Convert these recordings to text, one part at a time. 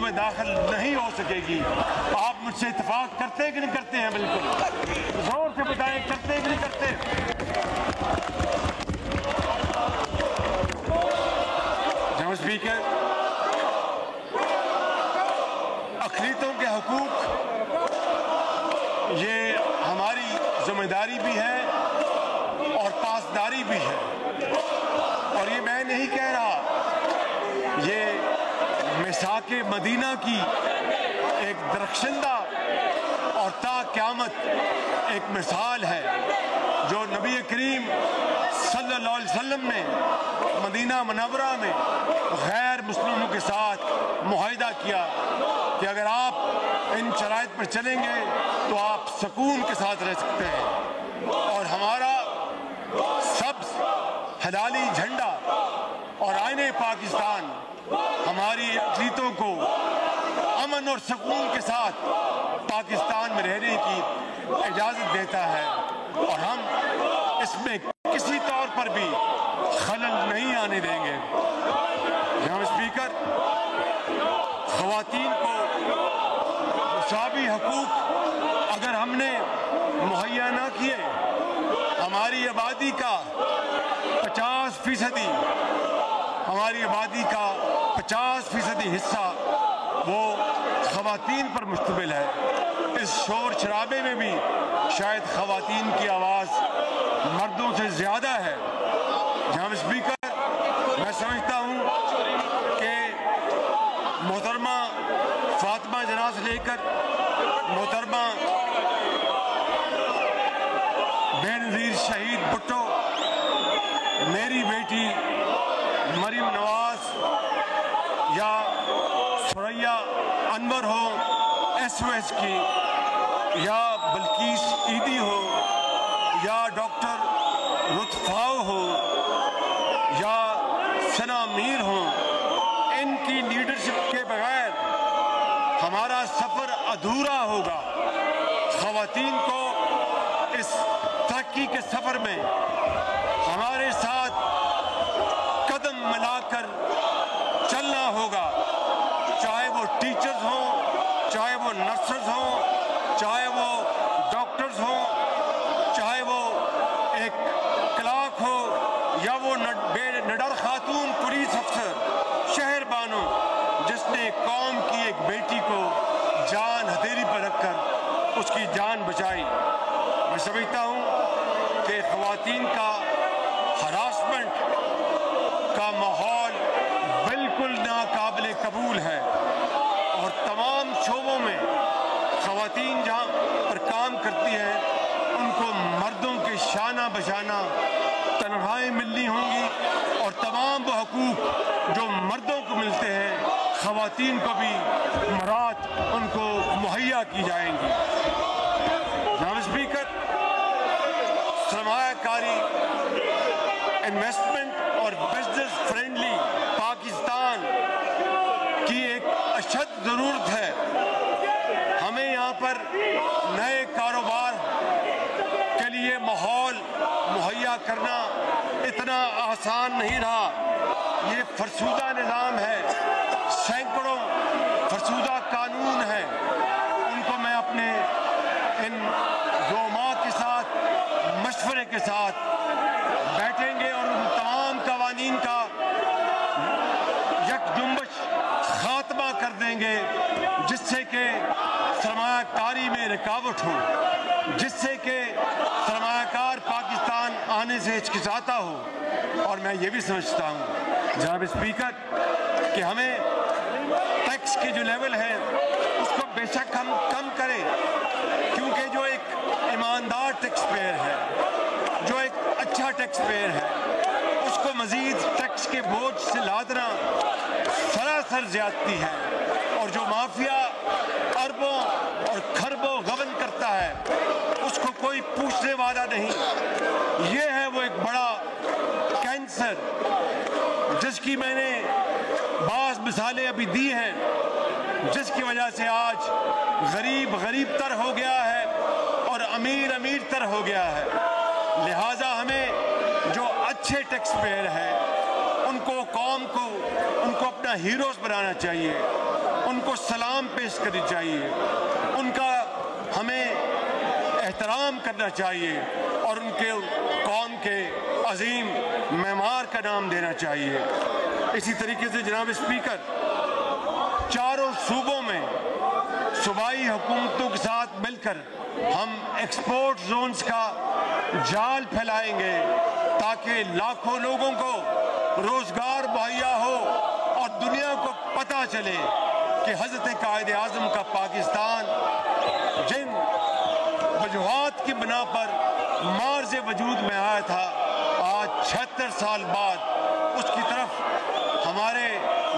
میں داخل نہیں ہو سکے گی۔ آپ مجھ سے اتفاق کرتے کہ نہیں کرتے ہیں؟ بالکل زور سے بتائیں، کرتے کہ نہیں کرتے؟ جناب اسپیکر، اقلیتوں کے حقوق یہ ہماری ذمہ داری بھی ہے اور پاسداری بھی ہے، اور یہ میں نہیں کہہ رہا، یہ میثاق مدینہ کی ایک درخشندہ اور تا قیامت ایک مثال ہے جو نبی کریم صلی اللہ علیہ وسلم نے مدینہ منورہ میں غیر مسلموں کے ساتھ معاہدہ کیا کہ اگر آپ ان شرائط پر چلیں گے تو آپ سکون کے ساتھ رہ سکتے ہیں، اور ہمارا سبز ہلالی جھنڈا اور آئین پاکستان ہماری اقلیتوں کو امن اور سکون کے ساتھ پاکستان میں رہنے کی اجازت دیتا ہے، اور ہم اس میں کسی طور پر بھی خلل نہیں آنے دیں گے۔ جناب اسپیکر، خواتین کو مساوی حقوق اگر ہم نے مہیا نہ کیے، ہماری آبادی کا 50% ہماری آبادی کا 50% حصہ وہ خواتین پر مشتمل ہے۔ اس شور شرابے میں بھی شاید خواتین کی آواز مردوں سے زیادہ ہے۔ جناب اسپیکر، میں سمجھتا ہوں کہ محترمہ فاطمہ جناح سے لے کر محترمہ بے نظیر شہید بھٹو، میری بیٹی مریم نواز یا ثریا انور ہو SOS کی، یا بلقیس عیدی ہو، یا ڈاکٹر لطفاؤ ہو، یا ثنا میر ہو، ان کی لیڈرشپ کے بغیر ہمارا سفر ادھورا ہوگا۔ خواتین کو اس ترقی کے سفر میں ہمارے ساتھ قدم ملا کر چلنا ہوگا، چاہے وہ ٹیچرز ہوں، چاہے وہ نرسز ہوں، چاہے وہ ڈاکٹرز ہوں، چاہے وہ ایک کلارک ہو، یا وہ نڈر خاتون پولیس افسر شہر بانو جس نے قوم کی ایک بیٹی کو جان ہتھیلی پر رکھ کر اس کی جان بچائی۔ میں سمجھتا ہوں کہ خواتین کا ہراسمنٹ کا ماحول بالکل ناقابل قبول ہے، اور تمام شعبوں میں خواتین جہاں پر کام کرتی ہیں ان کو مردوں کے شانہ بشانہ تنخواہیں ملنی ہوں گی، اور تمام وہ حقوق جو مردوں کو ملتے ہیں خواتین کو بھی مراد ان کو مہیا کی جائیں گی۔ جناب اسپیکر، سرمایہ کاری، انویسٹمنٹ اور بزنس فرینڈلی پاکستان کی ایک اشد ضرورت ہے۔ ہمیں یہاں پر نئے کاروبار کے لیے ماحول مہیا کرنا اتنا آسان نہیں رہا۔ یہ فرسودہ نظام ہے، سینکڑوں فرسودہ قانون ہیں، ان کو میں اپنے ان علماء کے ساتھ مشورے کے ساتھ بیٹھیں گے اور ان تمام قوانین کا یک جنبش خاتمہ کر دیں گے، جس سے کہ سرمایہ کاری میں رکاوٹ ہو، جس سے کہ سرمایہ کار پاکستان آنے سے ہچکچاتا ہو۔ اور میں یہ بھی سمجھتا ہوں جناب اسپیکر کہ ہمیں ٹیکس کے جو لیول ہے اس کو بے شک ہم کم کریں، کیونکہ جو ایک ایماندار ٹیکس پیئر ہے، جو ایک اچھا ٹیکس پیئر ہے، اس کو مزید ٹیکس کے بوجھ سے لادنا سراسر زیادتی ہے، اور جو مافیا اربوں اور کھربوں غبن کرتا ہے اس کو کوئی پوچھنے والا نہیں۔ یہ ہے وہ ایک بڑا کینسر جس کی میں نے بعض مثالیں ابھی دی ہیں، جس کی وجہ سے آج غریب غریب تر ہو گیا ہے اور امیر امیر تر ہو گیا ہے۔ لہٰذا ہمیں جو اچھے ٹیکس پیئر ہیں ان کو، قوم کو، ان کو اپنا ہیروز بنانا چاہیے، ان کو سلام پیش کرنی چاہیے، ان کا ہمیں احترام کرنا چاہیے اور ان کے قوم کے عظیم معمار کا نام دینا چاہیے۔ اسی طریقے سے جناب اسپیکر، چاروں صوبوں میں صوبائی حکومتوں کے ساتھ مل کر ہم ایکسپورٹ زونز کا جال پھیلائیں گے تاکہ لاکھوں لوگوں کو روزگار مہیا ہو اور دنیا کو پتہ چلے کہ حضرت قائد اعظم کا پاکستان جن وجوہات کی بنا پر مارز وجود میں آیا تھا، آج 76 سال بعد اس کی طرف ہمارے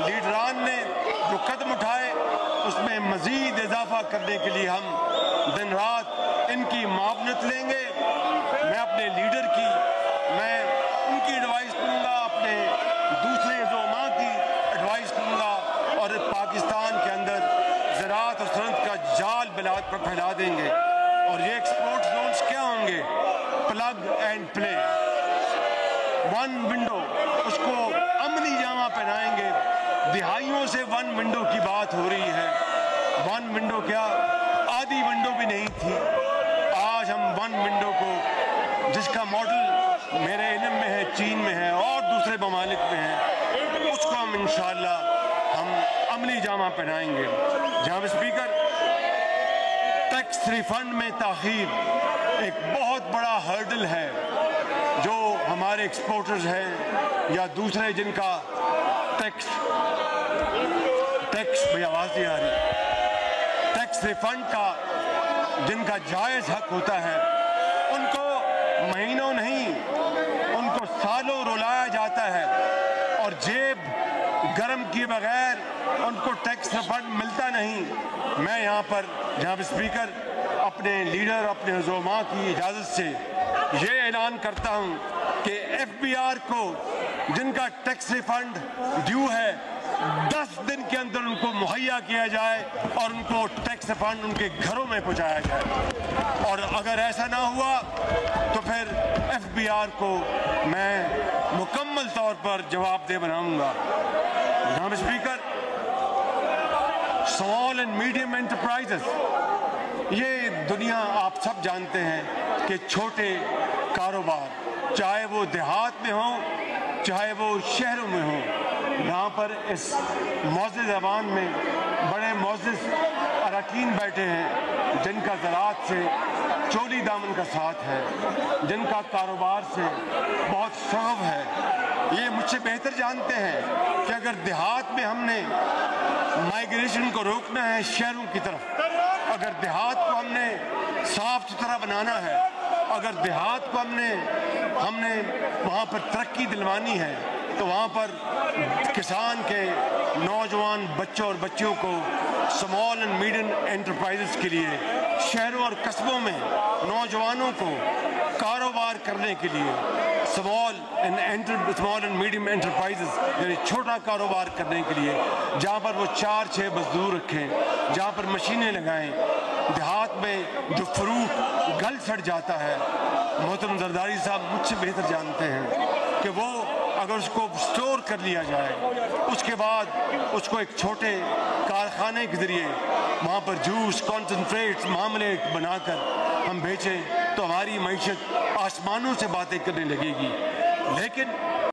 لیڈران نے جو قدم اٹھائے اس میں مزید اضافہ کرنے کے لیے ہم دن رات ان کی معاونت لیں گے۔ میں اپنے لیڈر کی، میں ان کی ایڈوائس دوں گا، اپنے دوسرے زعماء کی ایڈوائس دوں گا اور پاکستان کے اندر زراعت اور صنعت کا جال بلاد پر پھیلا دیں گے۔ اور یہ ایکسپورٹ زونز کیا ہوں گے؟ Plug and play, one window, اس کو عملی جامہ پہنائیں گے۔ دہائیوں سے ون ونڈو کی بات ہو رہی ہے، ون ونڈو کیا آدھی ونڈو بھی نہیں تھی، آج ہم ون ونڈو کو، جس کا ماڈل میرے علم میں ہے، چین میں ہے اور دوسرے ممالک میں ہے، اس کو ہم انشاءاللہ ہم عملی جامہ پہنائیں گے۔ جناب اسپیکر، ٹیکس ریفنڈ میں تاخیر ایک بہت بڑا ہرڈل ہے جو ہمارے ایکسپورٹرز ہیں یا دوسرے جن کا ٹیکس بھئی آواز نہیں آ رہی، ٹیکس ریفنڈ کا جن کا جائز حق ہوتا ہے، ان کو مہینوں نہیں، ان کو سالوں رلایا جاتا ہے اور جیب گرم کیے بغیر ان کو ٹیکس ریفنڈ ملتا نہیں۔ میں یہاں پر جناب اسپیکر اپنے لیڈر، اپنے زعماء کی اجازت سے یہ اعلان کرتا ہوں کہ ایف بی آر کو جن کا ٹیکس ریفنڈ ڈیو ہے 10 دن کے اندر ان کو مہیا کیا جائے اور ان کو ٹیکس ریفنڈ ان کے گھروں میں پہنچایا جائے، اور اگر ایسا نہ ہوا تو پھر ایف بی آر کو میں مکمل طور پر جواب دہ بناؤں گا۔ جناب speaker, small and medium enterprises, یہ دنیا آپ سب جانتے ہیں کہ چھوٹے کاروبار، چاہے وہ دیہات میں ہوں چاہے وہ شہروں میں ہوں، یہاں پر اس معزز ایوان میں بڑے معزز اراکین بیٹھے ہیں جن کا زراعت سے چولی دامن کا ساتھ ہے، جن کا کاروبار سے بہت شغف ہے۔ یہ مجھ سے بہتر جانتے ہیں کہ اگر دیہات میں ہم نے مائیگریشن کو روکنا ہے شہروں کی طرف، اگر دیہات کو ہم نے صاف ستھرا بنانا ہے، اگر دیہات کو ہم نے وہاں پر ترقی دلوانی ہے، تو وہاں پر کسان کے نوجوان بچوں اور بچیوں کو اسمال اینڈ میڈیم انٹرپرائزز کے لیے شہروں اور قصبوں میں نوجوانوں کو کاروبار کرنے کے لیے اسمال اینڈ میڈیم انٹرپرائزز یعنی چھوٹا کاروبار کرنے کے لیے جہاں پر وہ 4-6 مزدور رکھیں، جہاں پر مشینیں لگائیں۔ دیہات میں جو فروٹ گل سڑ جاتا ہے، محترم زرداری صاحب مجھ سے بہتر جانتے ہیں کہ وہ اگر اس کو سٹور کر لیا جائے، اس کے بعد اس کو ایک چھوٹے کارخانے کے ذریعے وہاں پر جوس، کانسنٹریٹ، مارملیٹ بنا کر ہم بیچیں تو ہماری معیشت آسمانوں سے باتیں کرنے لگے گی۔ لیکن